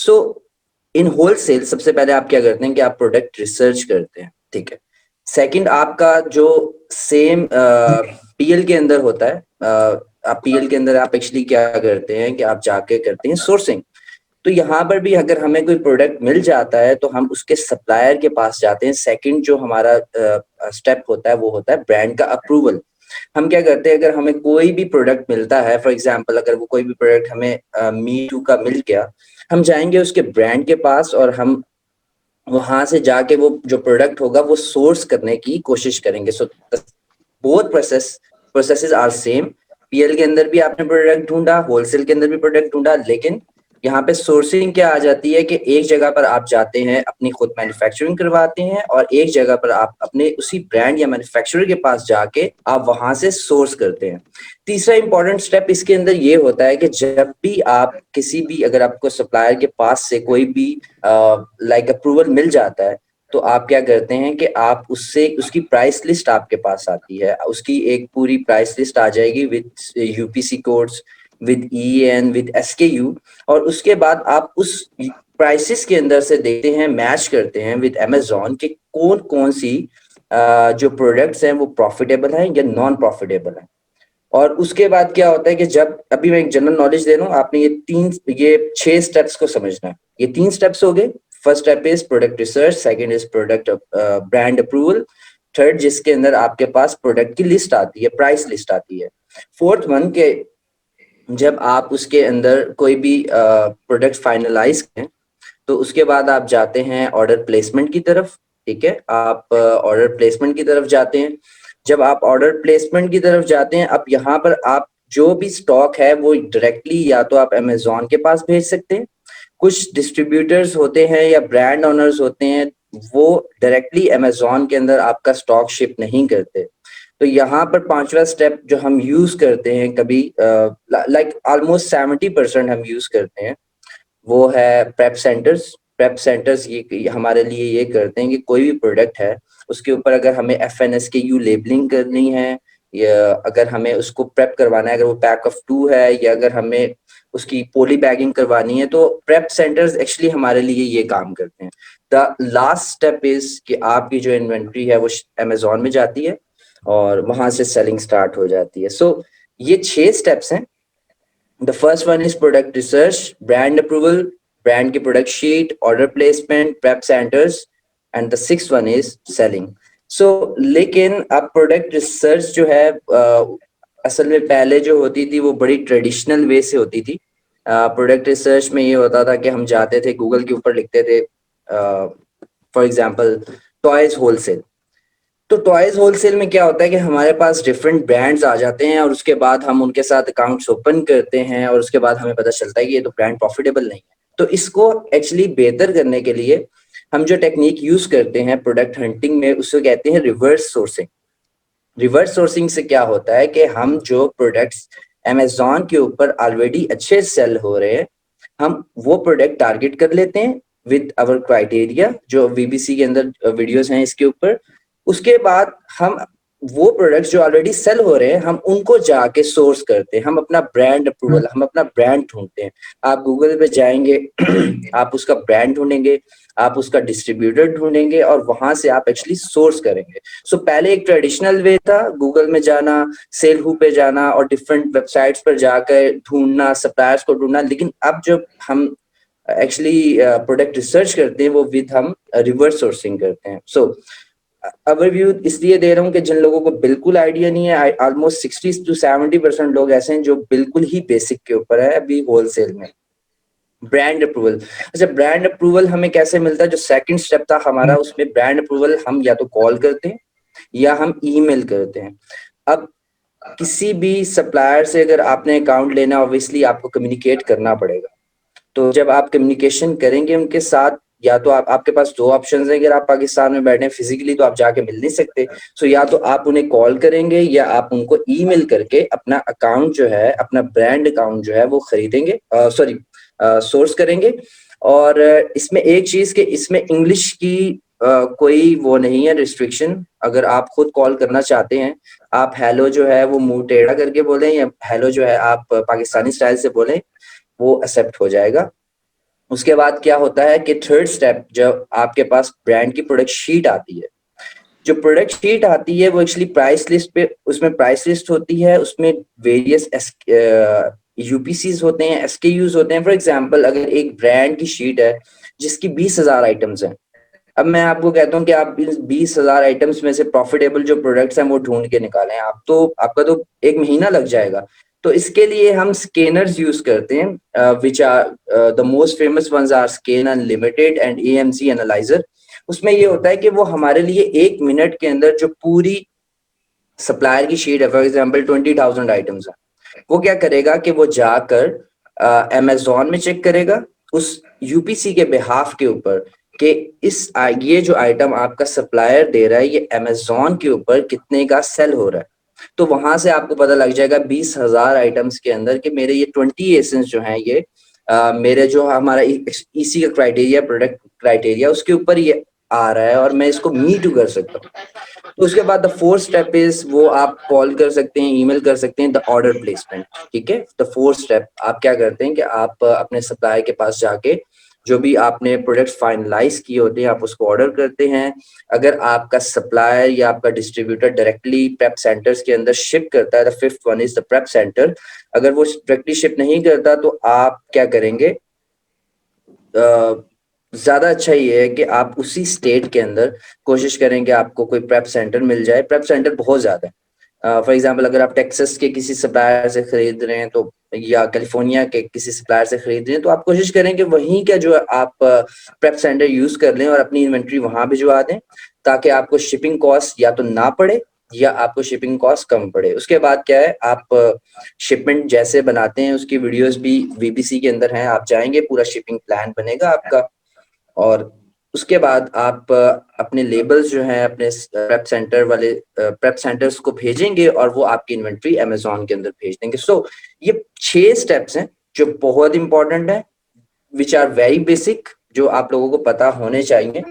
सो इन wholesale सबसे पहले आप क्या करते हैं कि आप प्रोडक्ट रिसर्च करते हैं, ठीक है। सेकंड, आपका जो सेम पीएल के अंदर होता है, आप पीएल के अंदर आप एक्चुअली क्या करते हैं कि आप जाके करते हैं सोर्सिंग। तो यहाँ पर भी अगर हमें कोई प्रोडक्ट मिल जाता है तो हम उसके सप्लायर के पास जाते हैं। सेकंड जो हमारा स्टेप होता है वो होता है ब्रांड का अप्रूवल। हम क्या करते हैं, अगर हमें कोई भी प्रोडक्ट मिलता है, फॉर एग्जांपल अगर वो कोई भी प्रोडक्ट हमें मी टू का मिल गया, हम जाएंगे उसके ब्रांड के पास और हम वहां से जाके वो जो प्रोडक्ट होगा वो सोर्स करने की कोशिश करेंगे। So both processes are same. PL के अंदर भी आपने प्रोडक्ट ढूंढा, होलसेल के अंदर भी प्रोडक्ट ढूंढा, लेकिन यहाँ पे सोर्सिंग क्या आ जाती है कि एक जगह पर आप जाते हैं अपनी खुद मैन्युफैक्चरिंग करवाते हैं और एक जगह पर आप अपने उसी ब्रांड या मैन्युफैक्चरर के पास जाके आप वहां से सोर्स करते हैं। तीसरा इंपॉर्टेंट स्टेप इसके अंदर ये होता है कि जब भी आप किसी भी, अगर आपको सप्लायर के पास से कोई भी लाइक अप्रूवल मिल जाता है, तो आप क्या करते हैं कि आप उससे उसकी प्राइस लिस्ट आपके पास आती है, उसकी एक पूरी प्राइस लिस्ट आ जाएगी with UPC codes, with EAN, with SKU. और उसके बाद आप उस प्राइसेस के अंदर से देखते हैं, मैच करते हैं विद अमेजोन के कौन कौन सी जो प्रोडक्ट्स हैं वो प्रॉफिटेबल हैं या नॉन प्रॉफिटेबल हैं। और उसके बाद क्या होता है कि जब, अभी मैं एक जनरल नॉलेज दे रहा हूँ, आपने ये 6 स्टेप्स को समझना है। ये 3 स्टेप्स हो गए। First step is product research, second is product brand approval, third जिसके अंदर आपके पास प्रोडक्ट की लिस्ट आती है, प्राइस लिस्ट आती है। फोर्थ वन के जब आप उसके अंदर कोई भी प्रोडक्ट फाइनलाइज करें तो उसके बाद आप जाते हैं ऑर्डर प्लेसमेंट की तरफ, ठीक है। आप ऑर्डर प्लेसमेंट की तरफ जाते हैं। जब आप ऑर्डर प्लेसमेंट की तरफ जाते हैं, अब यहाँ पर आप जो भी स्टॉक है वो डायरेक्टली या तो आप अमेजोन के पास भेज सकते हैं, कुछ डिस्ट्रीब्यूटर्स होते हैं या ब्रांड ओनर्स होते हैं, वो डायरेक्टली अमेजोन के अंदर आपका स्टॉक शिप नहीं करते। तो यहाँ पर पांचवा स्टेप जो हम यूज करते हैं कभी, लाइक ऑलमोस्ट 70% हम यूज करते हैं, वो है प्रेप सेंटर्स। प्रेप सेंटर्स ये हमारे लिए ये करते हैं कि कोई भी प्रोडक्ट है उसके ऊपर अगर हमें FNSKU लेबलिंग करनी है, या अगर हमें उसको प्रेप करवाना है, अगर वो पैक ऑफ 2 है, या अगर हमें उसकी पोली बैगिंग करवानी है, तो प्रेप सेंटर्स एक्चुअली हमारे लिए ये काम करते हैं। द लास्ट स्टेप इज कि आपकी जो इन्वेंट्री है वो अमेजोन में जाती है और वहां से सेलिंग स्टार्ट हो जाती है। सो ये 6 स्टेप्स हैं। The first one is product research, brand approval, brand की product sheet, order placement, prep centers, and the sixth one is selling. So लेकिन अब product research जो है असल में पहले जो होती थी वो बड़ी ट्रेडिशनल वे से होती थी। प्रोडक्ट रिसर्च में ये होता था कि हम जाते थे गूगल के ऊपर लिखते थे, फॉर एग्जांपल टॉयज होलसेल। तो टॉयज होलसेल में क्या होता है कि हमारे पास डिफरेंट ब्रांड्स आ जाते हैं और उसके बाद हम उनके साथ अकाउंट्स ओपन करते हैं और उसके बाद हमें पता चलता है कि ये तो ब्रांड प्रॉफिटेबल नहीं है। तो इसको एक्चुअली बेहतर करने के लिए हम जो टेक्निक यूज करते हैं प्रोडक्ट हंटिंग में, उसको कहते हैं रिवर्स सोर्सिंग। रिवर्स सोर्सिंग से क्या होता है कि हम जो प्रोडक्ट्स अमेजोन के ऊपर ऑलरेडी अच्छे सेल हो रहे हैं, हम वो प्रोडक्ट टारगेट कर लेते हैं विद अवर क्राइटेरिया, जो वीबीसी के अंदर वीडियोस हैं इसके ऊपर। उसके बाद हम वो प्रोडक्ट्स जो ऑलरेडी सेल हो रहे हैं हम उनको जाके सोर्स करते हैं, हम अपना ब्रांड अप्रूवल, हम अपना ब्रांड ढूंढते हैं। आप गूगल पे जाएंगे आप उसका ब्रांड ढूंढेंगे, आप उसका डिस्ट्रीब्यूटर ढूंढेंगे और वहां से आप एक्चुअली सोर्स करेंगे। सो पहले एक ट्रेडिशनल वे था, गूगल में जाना, सेल हू पे जाना और डिफरेंट वेबसाइट्स पर जाकर ढूंढना, सप्लायर्स को ढूंढना। लेकिन अब जब हम एक्चुअली प्रोडक्ट रिसर्च करते हैं वो विद हम रिवर्स सोर्सिंग करते हैं। सो ओवरव्यू इसलिए दे रहा हूँ कि जिन लोगों को बिल्कुल आइडिया नहीं है, ऑलमोस्ट 60 to 70% लोग ऐसे हैं जो बिल्कुल ही बेसिक के ऊपर है अभी होलसेल में। ब्रांड अप्रूवल, अच्छा ब्रांड अप्रूवल हमें कैसे मिलता है? जो सेकंड स्टेप था हमारा, उसमें ब्रांड अप्रूवल हम या तो कॉल करते हैं या हम ईमेल करते हैं। अब किसी भी सप्लायर से अगर आपने अकाउंट लेना, ऑब्वियसली आपको कम्युनिकेट करना पड़ेगा। तो जब आप कम्युनिकेशन करेंगे उनके साथ, या तो आपके पास 2 ऑप्शन है। अगर आप पाकिस्तान में बैठे हैं फिजिकली तो आप जाके मिल नहीं सकते, सो या तो आप उन्हें कॉल करेंगे या आप उनको ईमेल करके अपना अकाउंट जो है, अपना ब्रांड अकाउंट जो है वो खरीदेंगे, सॉरी सोर्स करेंगे। और इसमें एक चीज कि इसमें इंग्लिश की कोई वो नहीं है रिस्ट्रिक्शन। अगर आप खुद कॉल करना चाहते हैं, आप हेलो जो है वो मुंह टेढ़ा करके बोलें या हेलो जो है आप पाकिस्तानी स्टाइल से बोलें, वो एक्सेप्ट हो जाएगा। उसके बाद क्या होता है कि थर्ड स्टेप, जब आपके पास ब्रांड की प्रोडक्ट शीट आती है, जो प्रोडक्ट शीट आती है वो एक्चुअली प्राइस लिस्ट पे, उसमें प्राइस लिस्ट होती है, उसमें वेरियस यूपीसीज होते हैं, एसकेयूज होते हैं। फॉर एग्जांपल अगर एक ब्रांड की शीट है जिसकी 20,000 आइटम्स हैं, अब मैं आपको कहता हूँ कि आप इन 20,000 आइटम्स में से प्रॉफिटेबल जो प्रोडक्ट्स हैं वो ढूंढ के निकालें, आप तो आपका तो 1 महीना लग जाएगा। तो इसके लिए हम स्कैनर्स यूज करते हैं, which are the most famous ones are scan unlimited and AMC analyser. उसमें ये होता है कि वो हमारे लिए 1 मिनट के अंदर जो पूरी सप्लायर की शीट है, फॉर एग्जाम्पल 20,000 आइटम्स है, वो क्या करेगा कि वो जाकर अमेजोन में चेक करेगा उस यूपीसी के बिहाफ के ऊपर कि ये जो आइटम आपका सप्लायर दे रहा है ये अमेजोन के ऊपर कितने का सेल हो रहा है। तो वहां से आपको पता लग जाएगा 20,000 आइटम्स के अंदर कि मेरे ये 20 एसेंस जो हैं ये मेरे जो हमारा इसी का क्राइटेरिया, प्रोडक्ट क्राइटेरिया, उसके ऊपर ये आ रहा है और मैं इसको मीट कर सकता हूँ। तो उसके बाद द फोर्थ स्टेप इज, वो आप कॉल कर सकते हैं, ईमेल कर सकते हैं, द ऑर्डर प्लेसमेंट। ठीक है, द फोर्थ स्टेप आप क्या करते हैं कि आप अपने सप्लायर के पास जाके जो भी आपने प्रोडक्ट्स फाइनलाइज किए होते हैं आप उसको ऑर्डर करते हैं। अगर आपका सप्लायर या आपका डिस्ट्रीब्यूटर डायरेक्टली प्रेप सेंटर्स के अंदर शिप करता है, the fifth one is the prep centre. अगर वो डायरेक्टली शिप नहीं करता तो आप क्या करेंगे, ज्यादा अच्छा ये है कि आप उसी स्टेट के अंदर कोशिश करें कि आपको कोई प्रेप सेंटर मिल जाए। प्रेप सेंटर बहुत ज्यादा है, फॉर एग्जांपल अगर आप टेक्सास के किसी सप्लायर से खरीद रहे हैं तो, या कैलिफोर्निया के किसी सप्लायर से खरीद रहे हैं तो आप कोशिश करें कि वहीं का जो आप प्रेप सेंटर यूज कर लें और अपनी इन्वेंट्री वहां भिजवा दें, ताकि आपको शिपिंग कॉस्ट या तो ना पड़े या आपको शिपिंग कॉस्ट कम पड़े। उसके बाद क्या है, आप शिपमेंट जैसे बनाते हैं उसकी वीडियोस भी वीबीसी के अंदर हैं, आप जाएंगे पूरा शिपिंग प्लान बनेगा आपका। और उसके बाद आप अपने लेबल्स जो हैं अपने प्रेप सेंटर वाले प्रेप सेंटर्स को भेजेंगे और वो आपकी इन्वेंट्री अमेजोन के अंदर भेज देंगे। सो ये 6 स्टेप्स हैं जो बहुत इंपॉर्टेंट है, विच आर वेरी बेसिक, जो आप लोगों को पता होने चाहिए।